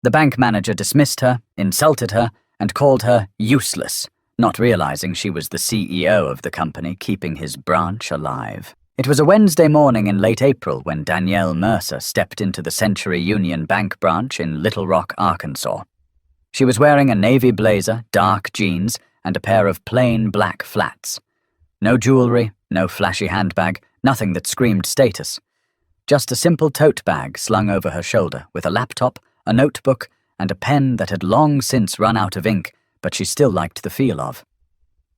The bank manager dismissed her, insulted her, and called her useless, not realizing she was the CEO of the company keeping his branch alive. It was a Wednesday morning in late April when Danielle Mercer stepped into the Century Union Bank branch in Little Rock, Arkansas. She was wearing a navy blazer, dark jeans, and a pair of plain black flats. No jewelry, no flashy handbag, nothing that screamed status. Just a simple tote bag slung over her shoulder with a laptop, a notebook, and a pen that had long since run out of ink, but she still liked the feel of.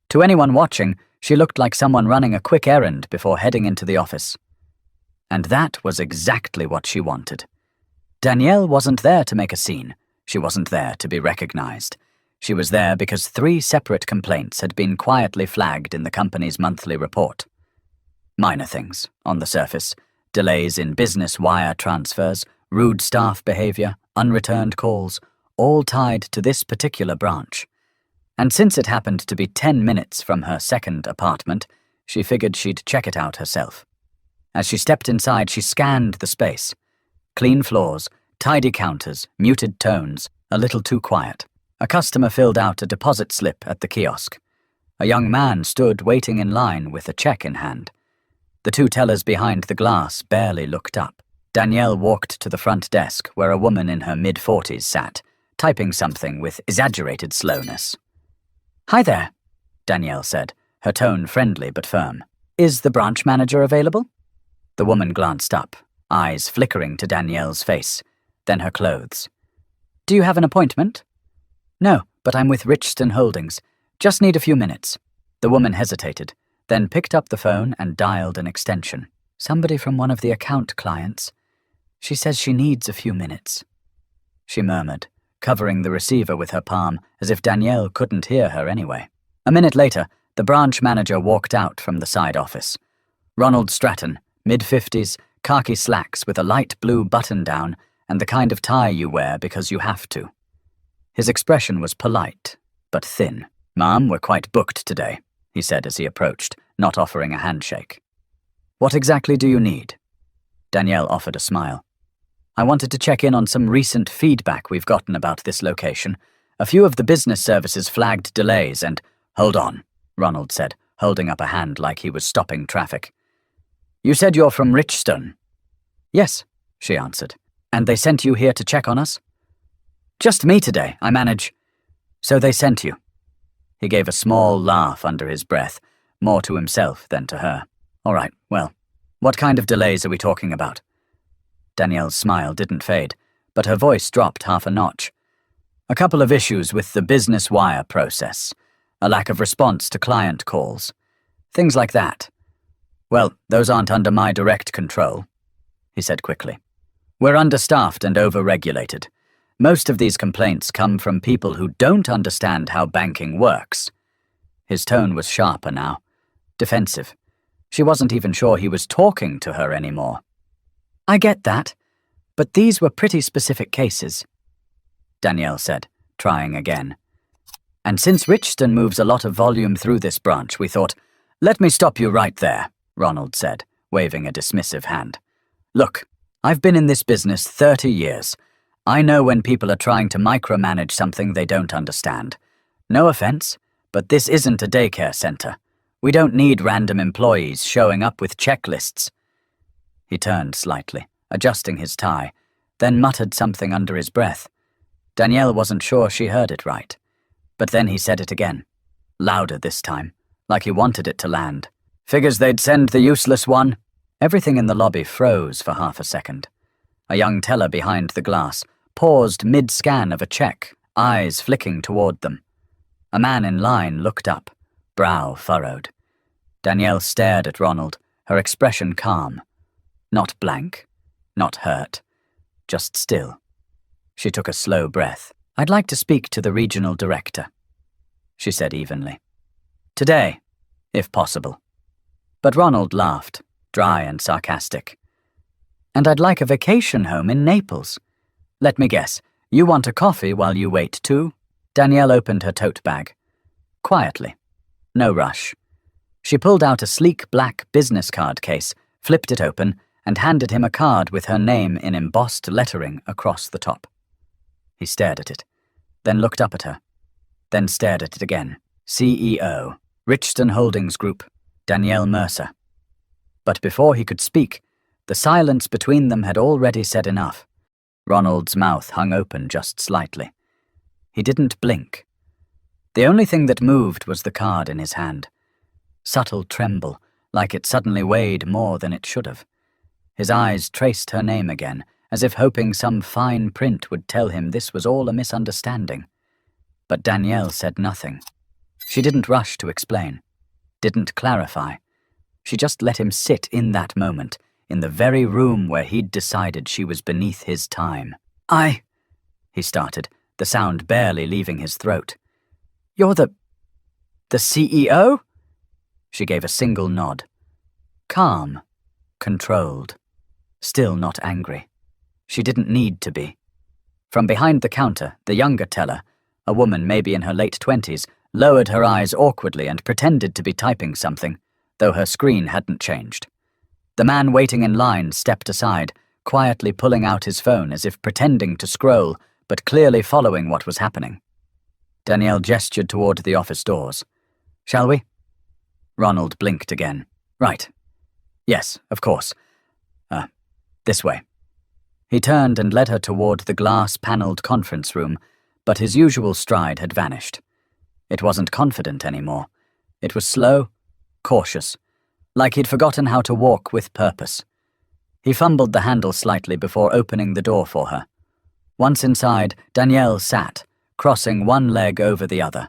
To anyone watching, she looked like someone running a quick errand before heading into the office. And that was exactly what she wanted. Danielle wasn't there to make a scene. She wasn't there to be recognized. She was there because 3 separate complaints had been quietly flagged in the company's monthly report. Minor things, on the surface: delays in business wire transfers, rude staff behavior, unreturned calls, all tied to this particular branch. And since it happened to be 10 minutes from her second apartment, she figured she'd check it out herself. As she stepped inside, she scanned the space. Clean floors, tidy counters, muted tones, a little too quiet. A customer filled out a deposit slip at the kiosk. A young man stood waiting in line with a check in hand. The 2 tellers behind the glass barely looked up. Danielle walked to the front desk where a woman in her mid-40s sat, typing something with exaggerated slowness. "Hi there," Danielle said, her tone friendly but firm. "Is the branch manager available?" The woman glanced up, eyes flickering to Danielle's face, then her clothes. "Do you have an appointment?" "No, but I'm with Richston Holdings. Just need a few minutes." The woman hesitated, then picked up the phone and dialed an extension. "Somebody from one of the account clients. She says she needs a few minutes," she murmured, covering the receiver with her palm as if Danielle couldn't hear her anyway. A minute later, the branch manager walked out from the side office. Ronald Stratton, mid-50s, khaki slacks with a light blue button-down and the kind of tie you wear because you have to. His expression was polite, but thin. "Ma'am, we're quite booked today," he said as he approached, not offering a handshake. "What exactly do you need?" Danielle offered a smile. "I wanted to check in on some recent feedback we've gotten about this location. A few of the business services flagged delays and—" "Hold on," Ronald said, holding up a hand like he was stopping traffic. "You said you're from Richston?" "Yes," she answered. "And they sent you here to check on us?" "Just me today, I manage—" "So they sent you." He gave a small laugh under his breath, more to himself than to her. "All right, well, what kind of delays are we talking about?" Danielle's smile didn't fade, but her voice dropped half a notch. "A couple of issues with the business wire process, a lack of response to client calls, things like that. Well, those aren't under my direct control," he said quickly. "We're understaffed and overregulated. Most of these complaints come from people who don't understand how banking works." His tone was sharper now, defensive. She wasn't even sure he was talking to her anymore. "I get that, but these were pretty specific cases," Danielle said, trying again. "And since Richston moves a lot of volume through this branch, we thought—" "Let me stop you right there," Ronald said, waving a dismissive hand. "Look, I've been in this business 30 years. I know when people are trying to micromanage something they don't understand. No offense, but this isn't a daycare center. We don't need random employees showing up with checklists." He turned slightly, adjusting his tie, then muttered something under his breath. Danielle wasn't sure she heard it right, but then he said it again, louder this time, like he wanted it to land. "Figures they'd send the useless one?" Everything in the lobby froze for half a second. A young teller behind the glass paused mid-scan of a check, eyes flicking toward them. A man in line looked up, brow furrowed. Danielle stared at Ronald, her expression calm. Not blank, not hurt, just still. She took a slow breath. "I'd like to speak to the regional director," she said evenly. "Today, if possible." But Ronald laughed, dry and sarcastic. "And I'd like a vacation home in Naples. Let me guess, you want a coffee while you wait too?" Danielle opened her tote bag. Quietly. No rush. She pulled out a sleek black business card case, flipped it open, and handed him a card with her name in embossed lettering across the top. He stared at it, then looked up at her, then stared at it again. CEO, Richton Holdings Group, Danielle Mercer. But before he could speak, the silence between them had already said enough. Ronald's mouth hung open just slightly. He didn't blink. The only thing that moved was the card in his hand. Subtle tremble, like it suddenly weighed more than it should have. His eyes traced her name again, as if hoping some fine print would tell him this was all a misunderstanding. But Danielle said nothing. She didn't rush to explain, didn't clarify. She just let him sit in that moment, in the very room where he'd decided she was beneath his time. He started, the sound barely leaving his throat. You're the CEO? She gave a single nod. Calm, controlled, still not angry. She didn't need to be. From behind the counter, the younger teller, a woman maybe in her late 20s, lowered her eyes awkwardly and pretended to be typing something, though her screen hadn't changed. The man waiting in line stepped aside, quietly pulling out his phone as if pretending to scroll, but clearly following what was happening. Danielle gestured toward the office doors. Shall we? Ronald blinked again. Right. Yes, of course. This way. He turned and led her toward the glass-paneled conference room, but his usual stride had vanished. It wasn't confident anymore. It was slow, cautious, like he'd forgotten how to walk with purpose. He fumbled the handle slightly before opening the door for her. Once inside, Danielle sat, crossing one leg over the other.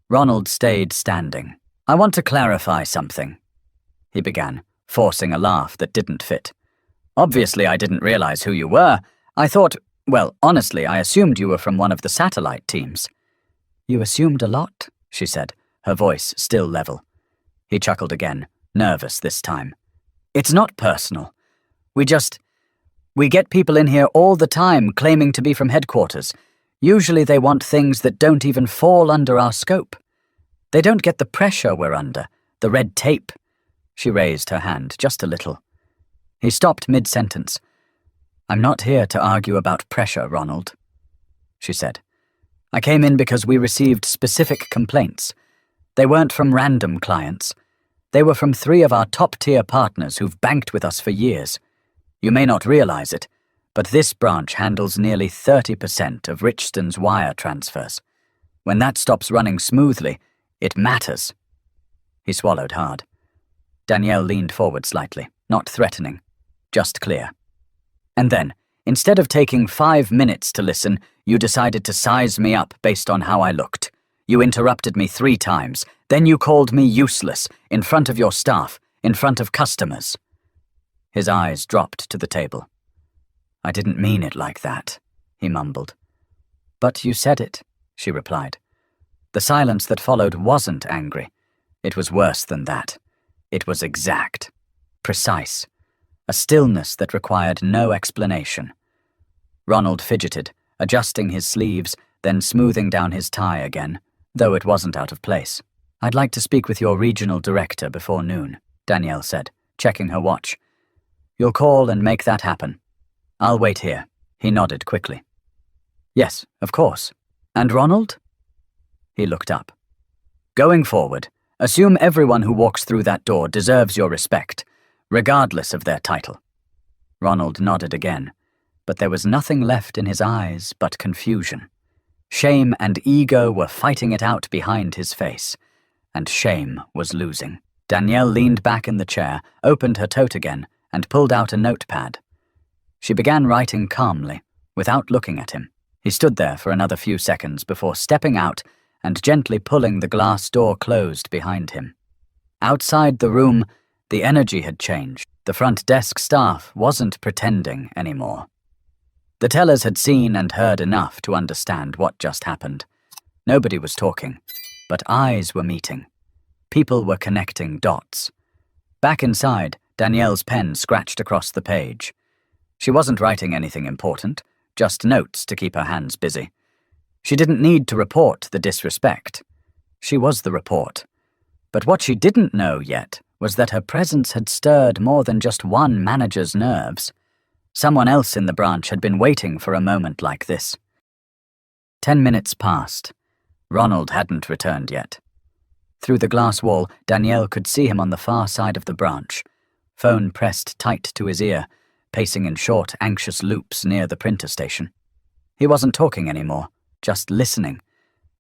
Ronald stayed standing. I want to clarify something, he began, forcing a laugh that didn't fit. Obviously, I didn't realize who you were. I thought, well, honestly, I assumed you were from one of the satellite teams. You assumed a lot, she said, her voice still level. He chuckled again, nervous this time. It's not personal. We get people in here all the time claiming to be from headquarters. Usually they want things that don't even fall under our scope. They don't get the pressure we're under, the red tape. She raised her hand just a little. He stopped mid-sentence. I'm not here to argue about pressure, Ronald, she said. I came in because we received specific complaints. They weren't from random clients. They were from 3 of our top-tier partners who've banked with us for years. You may not realize it, but this branch handles nearly 30% of Richton's wire transfers. When that stops running smoothly, it matters. He swallowed hard. Danielle leaned forward slightly, not threatening, just clear. And then, instead of taking 5 minutes to listen, you decided to size me up based on how I looked. You interrupted me 3 times. Then you called me useless, in front of your staff, in front of customers. His eyes dropped to the table. I didn't mean it like that, he mumbled. But you said it, she replied. The silence that followed wasn't angry. It was worse than that. It was exact, precise, a stillness that required no explanation. Ronald fidgeted, adjusting his sleeves, then smoothing down his tie again, though it wasn't out of place. I'd like to speak with your regional director before noon, Danielle said, checking her watch. You'll call and make that happen. I'll wait here. He nodded quickly. Yes, of course. And Ronald? He looked up. Going forward, assume everyone who walks through that door deserves your respect, regardless of their title. Ronald nodded again, but there was nothing left in his eyes but confusion. Shame and ego were fighting it out behind his face, and shame was losing. Danielle leaned back in the chair, opened her tote again, and pulled out a notepad. She began writing calmly, without looking at him. He stood there for another few seconds before stepping out and gently pulling the glass door closed behind him. Outside the room, the energy had changed. The front desk staff wasn't pretending anymore. The tellers had seen and heard enough to understand what just happened. Nobody was talking, but eyes were meeting. People were connecting dots. Back inside, Danielle's pen scratched across the page. She wasn't writing anything important, just notes to keep her hands busy. She didn't need to report the disrespect. She was the report. But what she didn't know yet was that her presence had stirred more than just one manager's nerves. Someone else in the branch had been waiting for a moment like this. 10 minutes passed. Ronald hadn't returned yet. Through the glass wall, Danielle could see him on the far side of the branch, phone pressed tight to his ear, pacing in short, anxious loops near the printer station. He wasn't talking anymore, just listening,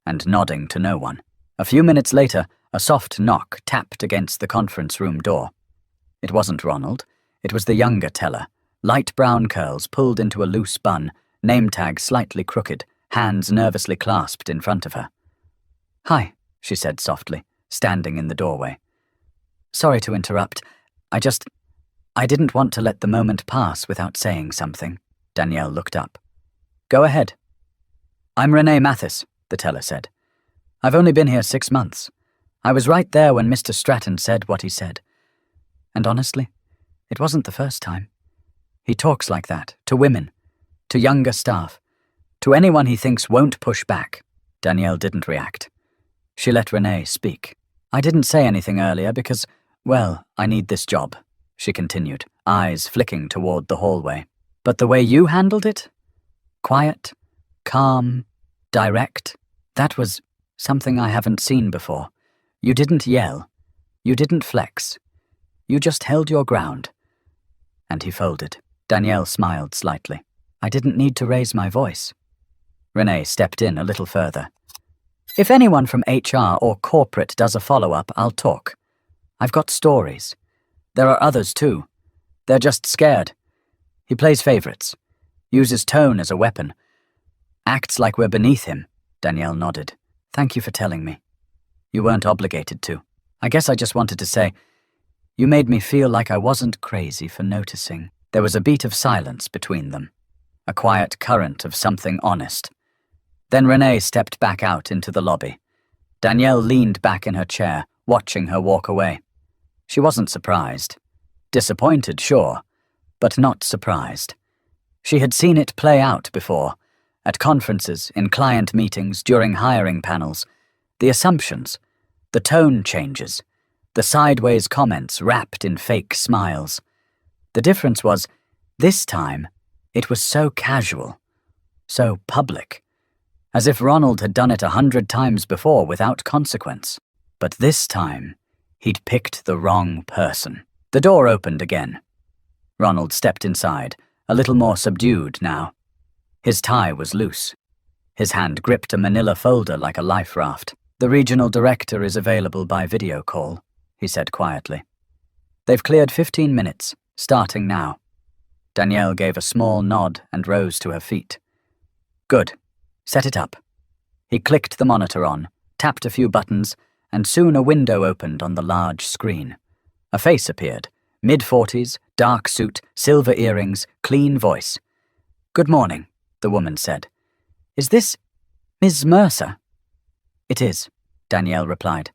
and nodding to no one. A few minutes later, a soft knock tapped against the conference room door. It wasn't Ronald. It was the younger teller, light brown curls pulled into a loose bun, name tag slightly crooked, hands nervously clasped in front of her. "Hi," she said softly, standing in the doorway. "Sorry to interrupt. I didn't want to let the moment pass without saying something." Danielle looked up. "Go ahead." "I'm Renee Mathis," the teller said. "I've only been here 6 months. I was right there when Mr. Stratton said what he said. And honestly, it wasn't the first time. He talks like that, to women, to younger staff, to anyone he thinks won't push back." Danielle didn't react. She let Renee speak. "I didn't say anything earlier because, well, I need this job," she continued, eyes flicking toward the hallway. "But the way you handled it? Quiet, calm, direct. That was something I haven't seen before. You didn't yell. You didn't flex. You just held your ground." And he folded. Danielle smiled slightly. "I didn't need to raise my voice." Renee stepped in a little further. "If anyone from HR or corporate does a follow-up, I'll talk. I've got stories. There are others too. They're just scared. He plays favorites. Uses tone as a weapon. Acts like we're beneath him." Danielle nodded. "Thank you for telling me. You weren't obligated to. I guess I just wanted to say, you made me feel like I wasn't crazy for noticing." There was a beat of silence between them, a quiet current of something honest. Then Renee stepped back out into the lobby. Danielle leaned back in her chair, watching her walk away. She wasn't surprised. Disappointed, sure, but not surprised. She had seen it play out before, at conferences, in client meetings, during hiring panels. The assumptions, the tone changes, the sideways comments wrapped in fake smiles. The difference was, this time, it was so casual, so public, as if Ronald had done it 100 times before without consequence. But this time, he'd picked the wrong person. The door opened again. Ronald stepped inside, a little more subdued now. His tie was loose. His hand gripped a manila folder like a life raft. "The regional director is available by video call," he said quietly. "They've cleared 15 minutes, starting now." Danielle gave a small nod and rose to her feet. "Good. Set it up." He clicked the monitor on, tapped a few buttons, and soon a window opened on the large screen. A face appeared, mid-40s, dark suit, silver earrings, clean voice. "Good morning," the woman said. "Is this Ms. Mercer?" "It is," Danielle replied.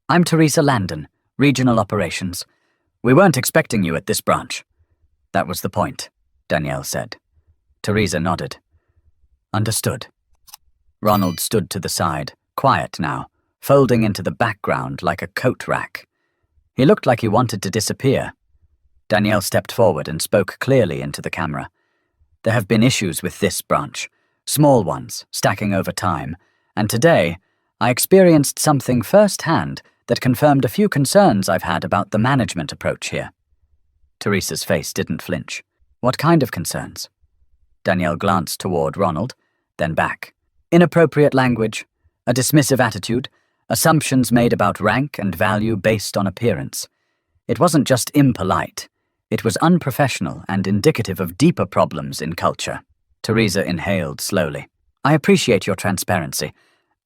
"I'm Teresa Landon, Regional Operations. We weren't expecting you at this branch." "That was the point," Danielle said. Teresa nodded. "Understood." Ronald stood to the side, quiet now, folding into the background like a coat rack. He looked like he wanted to disappear. Danielle stepped forward and spoke clearly into the camera. "There have been issues with this branch, small ones, stacking over time, and today I experienced something firsthand that confirmed a few concerns I've had about the management approach here." Teresa's face didn't flinch. "What kind of concerns?" Danielle glanced toward Ronald, then back. "Inappropriate language, a dismissive attitude, assumptions made about rank and value based on appearance. It wasn't just impolite. It was unprofessional and indicative of deeper problems in culture." Teresa inhaled slowly. "I appreciate your transparency.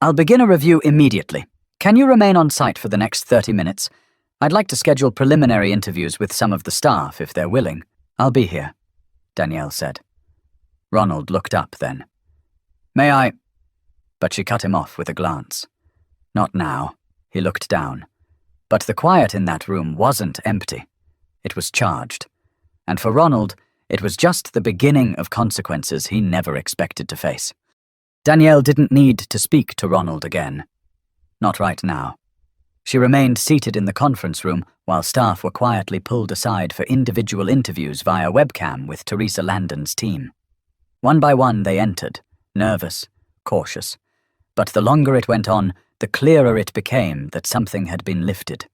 I'll begin a review immediately. Can you remain on site for the next 30 minutes? I'd like to schedule preliminary interviews with some of the staff if they're willing." "I'll be here," Danielle said. Ronald looked up then. "May I?" But she cut him off with a glance. Not now. He looked down. But the quiet in that room wasn't empty. It was charged. And for Ronald, it was just the beginning of consequences he never expected to face. Danielle didn't need to speak to Ronald again. Not right now. She remained seated in the conference room while staff were quietly pulled aside for individual interviews via webcam with Teresa Landon's team. One by one they entered, nervous, cautious. But the longer it went on, the clearer it became that something had been lifted.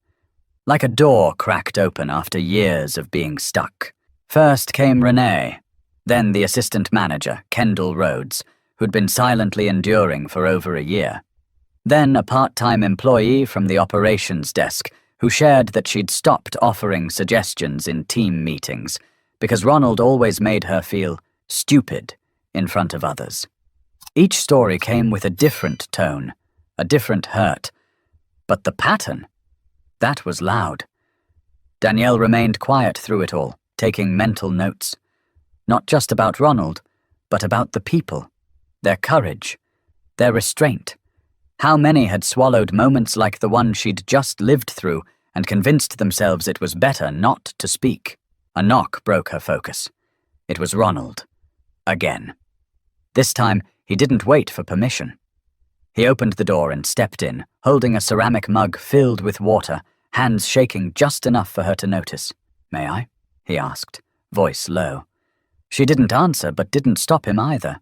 Like a door cracked open after years of being stuck. First came Renee, then the assistant manager, Kendall Rhodes, who'd been silently enduring for over a year. Then a part-time employee from the operations desk who shared that she'd stopped offering suggestions in team meetings because Ronald always made her feel stupid in front of others. Each story came with a different tone, a different hurt. But the pattern, that was loud. Danielle remained quiet through it all, taking mental notes. Not just about Ronald, but about the people, their courage, their restraint. How many had swallowed moments like the one she'd just lived through and convinced themselves it was better not to speak? A knock broke her focus. It was Ronald. Again. This time, he didn't wait for permission. He opened the door and stepped in, holding a ceramic mug filled with water, hands shaking just enough for her to notice. "May I?" he asked, voice low. She didn't answer, but didn't stop him either.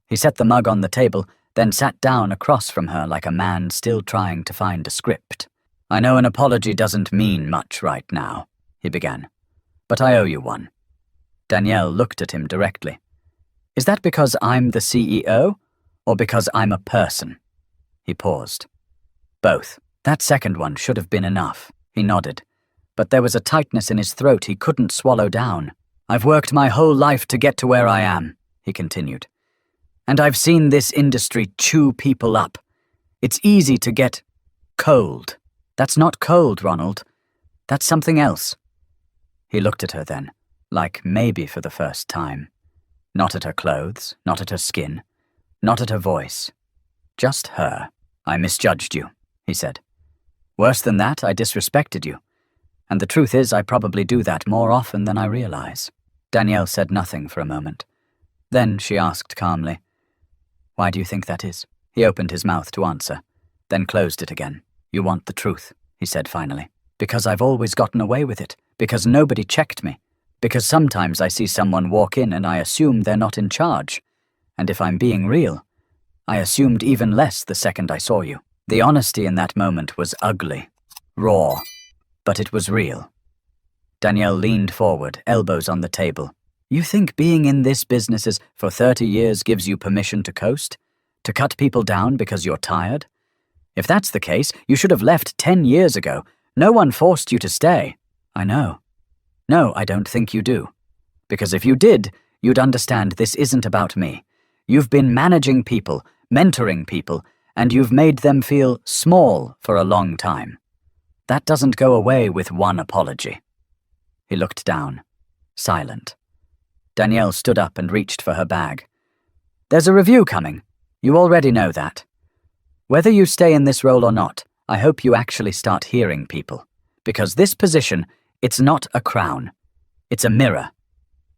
He set the mug on the table, then sat down across from her like a man still trying to find a script. "I know an apology doesn't mean much right now," he began, "but I owe you one." Danielle looked at him directly. "Is that because I'm the CEO, or because I'm a person?" He paused. "Both. That second one should have been enough," he nodded. But there was a tightness in his throat he couldn't swallow down. "I've worked my whole life to get to where I am," he continued. "And I've seen this industry chew people up. It's easy to get cold. That's not cold, Ronald. That's something else." He looked at her then, like maybe for the first time. Not at her clothes, not at her skin, not at her voice. Just her. "I misjudged you," he said. "Worse than that, I disrespected you. And the truth is, I probably do that more often than I realize." Danielle said nothing for a moment. Then she asked calmly, "Why do you think that is?" He opened his mouth to answer, then closed it again. "You want the truth," he said finally. "Because I've always gotten away with it. Because nobody checked me. Because sometimes I see someone walk in and I assume they're not in charge. And if I'm being real, I assumed even less the second I saw you." The honesty in that moment was ugly, raw, but it was real. Danielle leaned forward, elbows on the table. "You think being in this business for 30 years gives you permission to coast? To cut people down because you're tired? If that's the case, you should have left 10 years ago. No one forced you to stay." "I know. No, I don't think you do. Because if you did, you'd understand this isn't about me. You've been managing people, mentoring people, and you've made them feel small for a long time. That doesn't go away with one apology." He looked down, silent. Danielle stood up and reached for her bag. "There's a review coming. You already know that. Whether you stay in this role or not, I hope you actually start hearing people. Because this position, it's not a crown. It's a mirror.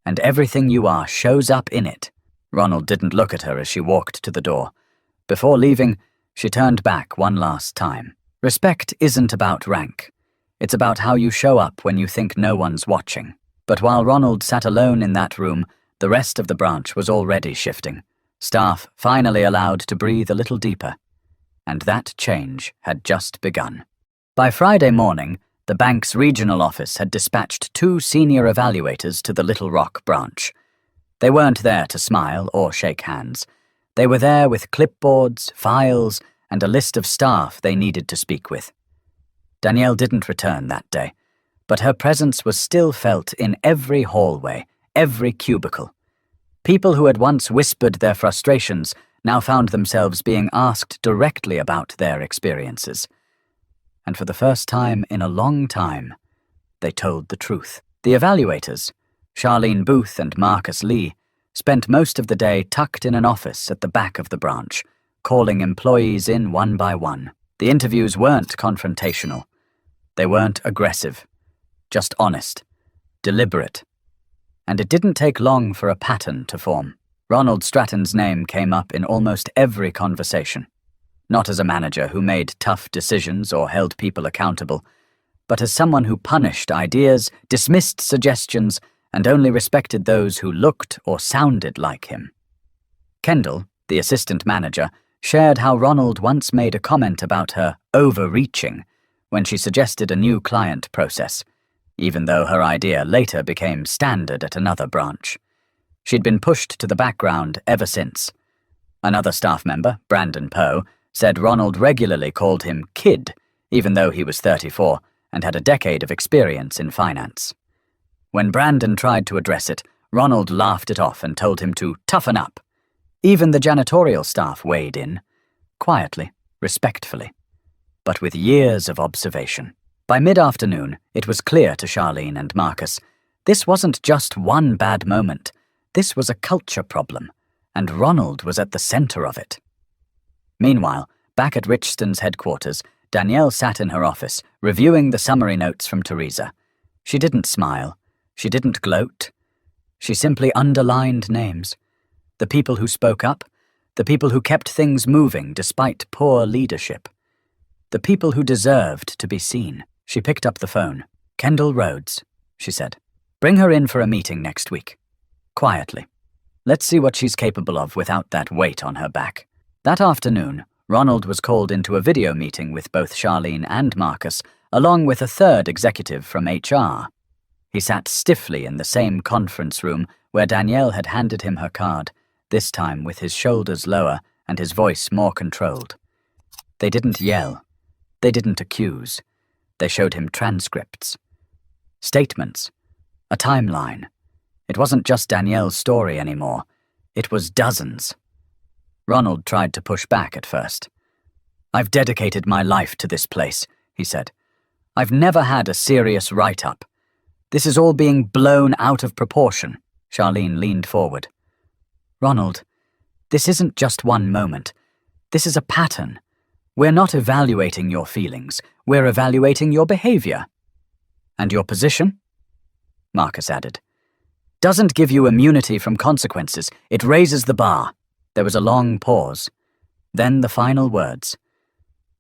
And everything you are shows up in it." Ronald didn't look at her as she walked to the door. Before leaving, she turned back one last time. Respect isn't about rank. It's about how you show up when you think no one's watching. But while Ronald sat alone in that room, the rest of the branch was already shifting. Staff finally allowed to breathe a little deeper. And that change had just begun. By Friday morning, the bank's regional office had dispatched 2 senior evaluators to the Little Rock branch. They weren't there to smile or shake hands. They were there with clipboards, files, and a list of staff they needed to speak with. Danielle didn't return that day, but her presence was still felt in every hallway, every cubicle. People who had once whispered their frustrations now found themselves being asked directly about their experiences. And for the first time in a long time, they told the truth. The evaluators, Charlene Booth and Marcus Lee, spent most of the day tucked in an office at the back of the branch, calling employees in one by one. The interviews weren't confrontational. They weren't aggressive. Just honest, deliberate. And it didn't take long for a pattern to form. Ronald Stratton's name came up in almost every conversation. Not as a manager who made tough decisions or held people accountable, but as someone who punished ideas, dismissed suggestions, and only respected those who looked or sounded like him. Kendall, The assistant manager shared how Ronald once made a comment about her overreaching when she suggested a new client process, even though her idea later became standard at another branch. She'd been pushed to the background ever since. Another staff member, Brandon Poe, said Ronald regularly called him kid, even though he was 34 and had a decade of experience in finance. When Brandon tried to address it, Ronald laughed it off and told him to toughen up. Even the janitorial staff weighed in, quietly, respectfully, but with years of observation. By mid-afternoon, it was clear to Charlene and Marcus, this wasn't just one bad moment, this was a culture problem, and Ronald was at the center of it. Meanwhile, back at Richston's headquarters, Danielle sat in her office, reviewing the summary notes from Teresa. She didn't smile. She didn't gloat. She simply underlined names. The people who spoke up, the people who kept things moving despite poor leadership. The people who deserved to be seen. She picked up the phone. "Kendall Rhodes," she said. "Bring her in for a meeting next week. Quietly. Let's see what she's capable of without that weight on her back." That afternoon, Ronald was called into a video meeting with both Charlene and Marcus, along with a third executive from HR. He sat stiffly in the same conference room where Danielle had handed him her card, this time with his shoulders lower and his voice more controlled. They didn't yell. They didn't accuse. They showed him transcripts. Statements. A timeline. It wasn't just Danielle's story anymore. It was dozens. Ronald tried to push back at first. "I've dedicated my life to this place," he said. "I've never had a serious write-up. This is all being blown out of proportion." Charlene leaned forward. "Ronald, this isn't just one moment. This is a pattern. We're not evaluating your feelings. We're evaluating your behavior." "And your position?" Marcus added. "Doesn't give you immunity from consequences. It raises the bar." There was a long pause. Then the final words.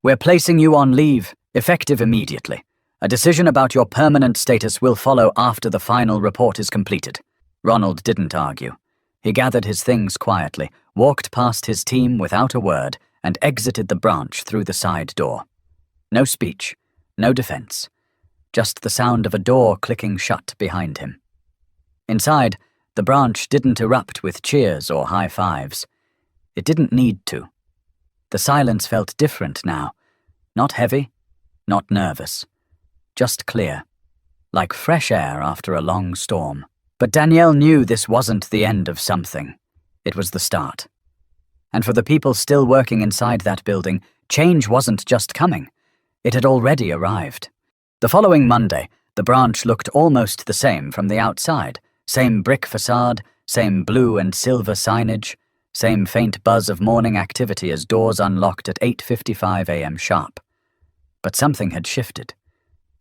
"We're placing you on leave, effective immediately. A decision about your permanent status will follow after the final report is completed." Ronald didn't argue. He gathered his things quietly, walked past his team without a word, and exited the branch through the side door. No speech, no defense. Just the sound of a door clicking shut behind him. Inside, the branch didn't erupt with cheers or high fives. It didn't need to. The silence felt different now. Not heavy, not nervous. Just clear. Like fresh air after a long storm. But Danielle knew this wasn't the end of something. It was the start. And for the people still working inside that building, change wasn't just coming. It had already arrived. The following Monday, the branch looked almost the same from the outside. Same brick facade, same blue and silver signage, same faint buzz of morning activity as doors unlocked at 8:55 a.m. sharp. But something had shifted.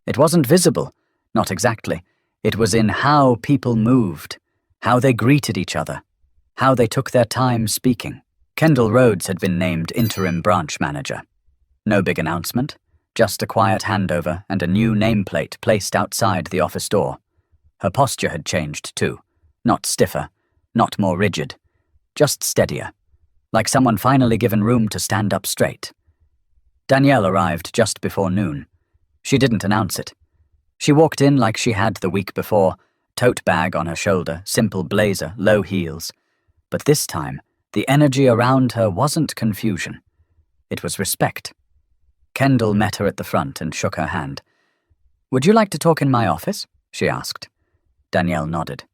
It wasn't visible, not exactly. It was in how people moved, how they greeted each other, how they took their time speaking. Kendall Rhodes had been named interim branch manager. No big announcement, just a quiet handover and a new nameplate placed outside the office door. Her posture had changed too, not stiffer, not more rigid, just steadier, like someone finally given room to stand up straight. Danielle arrived just before noon. She didn't announce it. She walked in like she had the week before, tote bag on her shoulder, simple blazer, low heels. But this time, the energy around her wasn't confusion. It was respect. Kendall met her at the front and shook her hand. "Would you like to talk in my office?" she asked. Danielle nodded.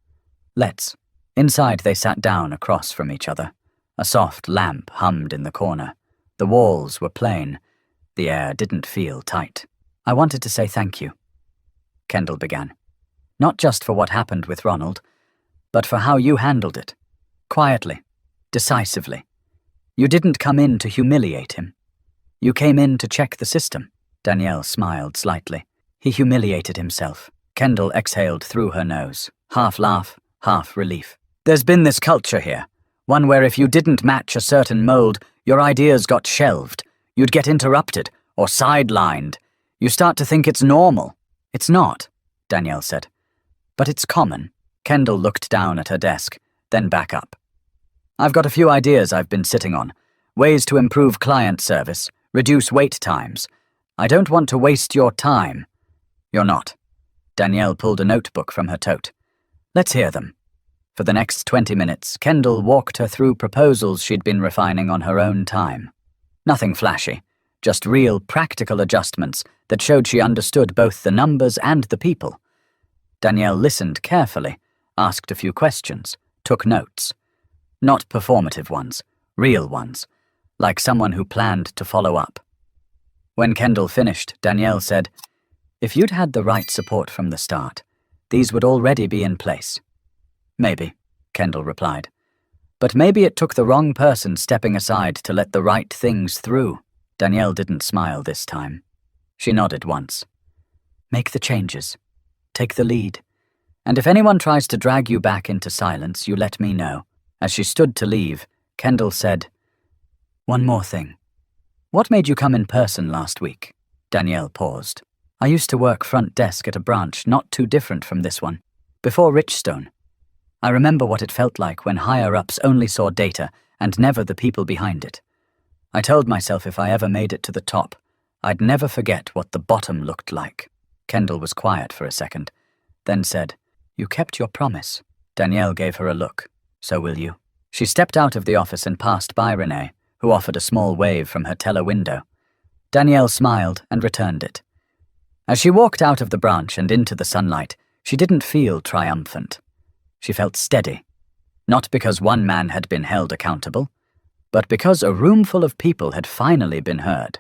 "Let's." Inside they sat down across from each other. A soft lamp hummed in the corner. The walls were plain. The air didn't feel tight. "I wanted to say thank you," Kendall began. "Not just for what happened with Ronald, but for how you handled it. Quietly, decisively. You didn't come in to humiliate him. You came in to check the system." Danielle smiled slightly. "He humiliated himself." Kendall exhaled through her nose, half laugh, half relief. "There's been this culture here, one where if you didn't match a certain mold, your ideas got shelved. You'd get interrupted or sidelined. You start to think it's normal. It's not," Danielle said. "But it's common." Kendall looked down at her desk, then back up. I've got a few ideas I've been sitting on. Ways to improve client service, reduce wait times. I don't want to waste your time. You're not. Danielle pulled a notebook from her tote. Let's hear them. For the next 20 minutes, Kendall walked her through proposals she'd been refining on her own time. Nothing flashy, just real practical adjustments that showed she understood both the numbers and the people. Danielle listened carefully, asked a few questions, took notes. Not performative ones, real ones, like someone who planned to follow up. When Kendall finished, Danielle said, "If you'd had the right support from the start, these would already be in place." "Maybe," Kendall replied. "But maybe it took the wrong person stepping aside to let the right things through." Danielle didn't smile this time. She nodded once. "Make the changes. Take the lead. And if anyone tries to drag you back into silence, you let me know." As she stood to leave, Kendall said, "One more thing. What made you come in person last week?" Danielle paused. "I used to work front desk at a branch not too different from this one, before Richstone. I remember what it felt like when higher-ups only saw data and never the people behind it. I told myself if I ever made it to the top, I'd never forget what the bottom looked like." Kendall was quiet for a second, then said, "You kept your promise." Danielle gave her a look. "So will you?" She stepped out of the office and passed by Renee, who offered a small wave from her teller window. Danielle smiled and returned it. As she walked out of the branch and into the sunlight, she didn't feel triumphant. She felt steady, not because one man had been held accountable, but because a room full of people had finally been heard.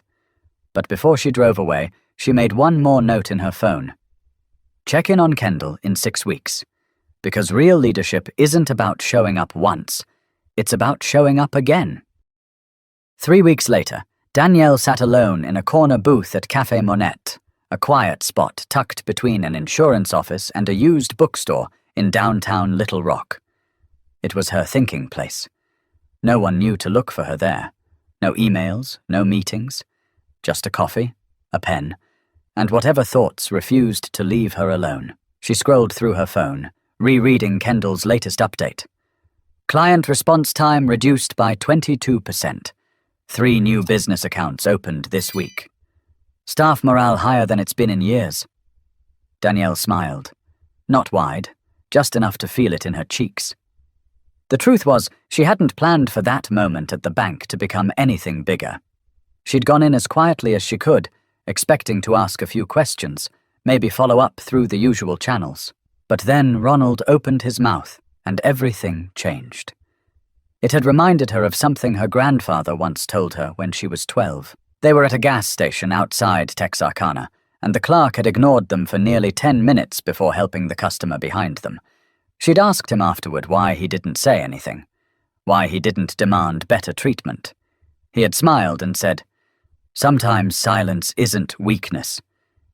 But before she drove away, she made one more note in her phone. Check in on Kendall in 6 weeks, because real leadership isn't about showing up once, it's about showing up again. 3 weeks later, Danielle sat alone in a corner booth at Café Monette, a quiet spot tucked between an insurance office and a used bookstore in downtown Little Rock. It was her thinking place. No one knew to look for her there. No emails, no meetings, just a coffee, a pen, and whatever thoughts refused to leave her alone. She scrolled through her phone, rereading Kendall's latest update. Client response time reduced by 22%. 3 new business accounts opened this week. Staff morale higher than it's been in years. Danielle smiled. Not wide, just enough to feel it in her cheeks. The truth was, she hadn't planned for that moment at the bank to become anything bigger. She'd gone in as quietly as she could, expecting to ask a few questions, maybe follow up through the usual channels. But then Ronald opened his mouth, and everything changed. It had reminded her of something her grandfather once told her when she was 12. They were at a gas station outside Texarkana, and the clerk had ignored them for nearly 10 minutes before helping the customer behind them. She'd asked him afterward why he didn't say anything, why he didn't demand better treatment. He had smiled and said, "Sometimes silence isn't weakness.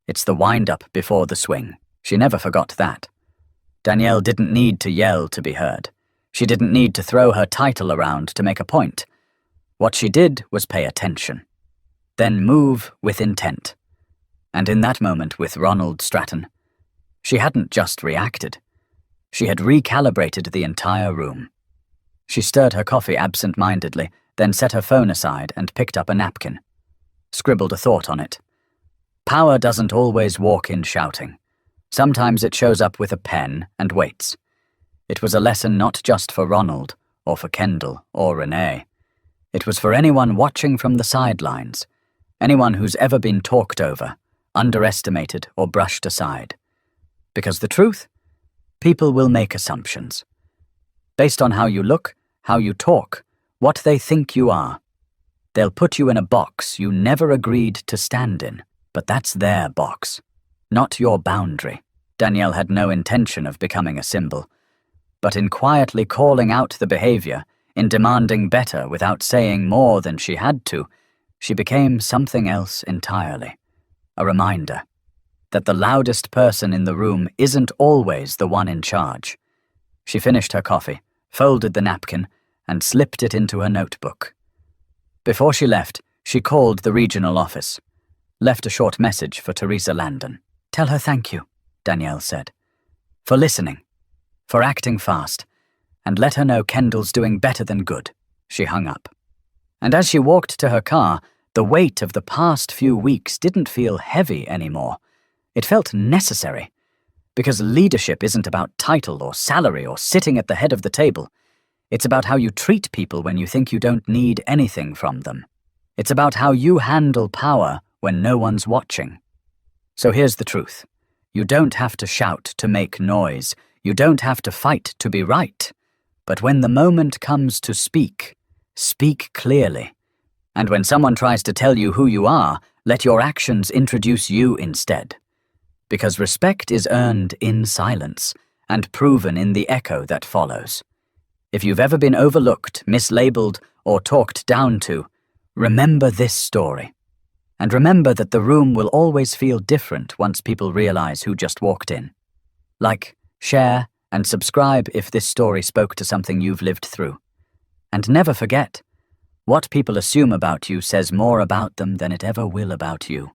It's the wind-up before the swing." She never forgot that. Danielle didn't need to yell to be heard. She didn't need to throw her title around to make a point. What she did was pay attention, then move with intent. And in that moment with Ronald Stratton, she hadn't just reacted. She had recalibrated the entire room. She stirred her coffee absent-mindedly, then set her phone aside and picked up a napkin. Scribbled a thought on it. Power doesn't always walk in shouting. Sometimes it shows up with a pen and waits. It was a lesson not just for Ronald, or for Kendall, or Renee. It was for anyone watching from the sidelines, anyone who's ever been talked over, underestimated, or brushed aside. Because the truth? People will make assumptions. Based on how you look, how you talk, what they think you are. They'll put you in a box you never agreed to stand in, but that's their box, not your boundary. Danielle had no intention of becoming a symbol, but in quietly calling out the behavior, in demanding better without saying more than she had to, she became something else entirely. A reminder that the loudest person in the room isn't always the one in charge. She finished her coffee, folded the napkin, and slipped it into her notebook. Before she left, she called the regional office, left a short message for Teresa Landon. "Tell her thank you," Danielle said, "for listening, for acting fast, and let her know Kendall's doing better than good. She hung up. And as she walked to her car, the weight of the past few weeks didn't feel heavy anymore. It felt necessary. Because leadership isn't about title or salary or sitting at the head of the table. It's about how you treat people when you think you don't need anything from them. It's about how you handle power when no one's watching. So here's the truth. You don't have to shout to make noise. You don't have to fight to be right. But when the moment comes to speak, speak clearly. And when someone tries to tell you who you are, let your actions introduce you instead. Because respect is earned in silence and proven in the echo that follows. If you've ever been overlooked, mislabeled, or talked down to, remember this story. And remember that the room will always feel different once people realize who just walked in. Like, share, and subscribe if this story spoke to something you've lived through. And never forget, what people assume about you says more about them than it ever will about you.